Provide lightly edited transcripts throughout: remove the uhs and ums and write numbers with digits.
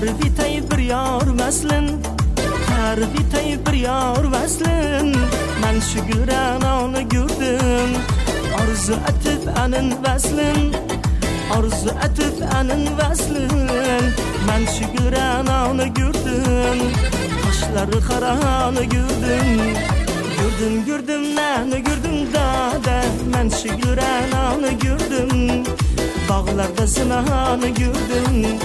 Tarifitay bir yar vaslin, tarifitay bir yar vaslin. Men şu Gülrenanı gördüm, arzu etip anin vaslin, arzu etip anin vaslin. Men şu Gülrenanı gördüm, kaşları karanı gördüm. Gördüm nəni gördüm dada, mən şu Gülrenanı gördüm. Bağlarda sınahanı gördüm.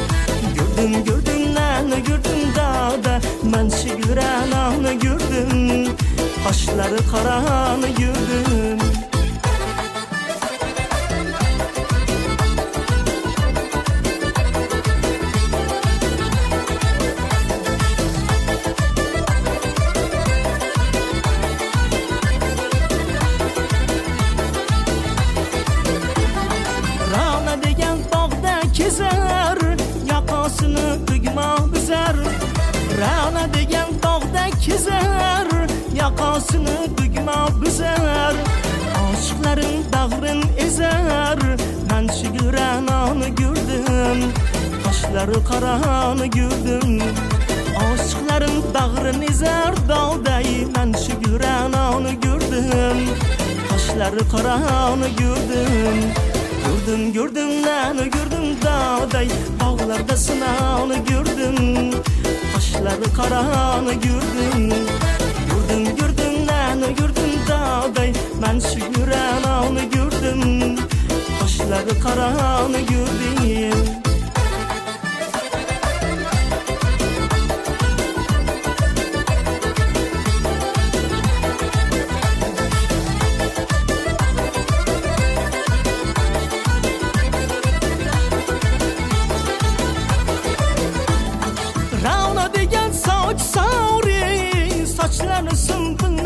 Gördüm nəni gördüm dada, mən şu Gülrenanı gördüm. Kaşları karanı gördüm. Kezer, yakasını bükma büzer. Rana degen dağda kezer, yakasını bükma büzer. Aşıkların dağrın ezer, ben şu Gülrenanı gördüm. Kaşları karanı gördüm. Aşıkların dağrın ezer dağdayı, ben şu Gülrenanı gördüm. Kaşları karanı gördüm. Gördüm nəni gördüm dağday, dağlarda sınanı gördüm. Kaşları karanı gördüm. Gördüm nəni gördüm dağday, ben şu Gülrenanı gördüm. Kaşları karanı gördüm. Saçlarını sımpın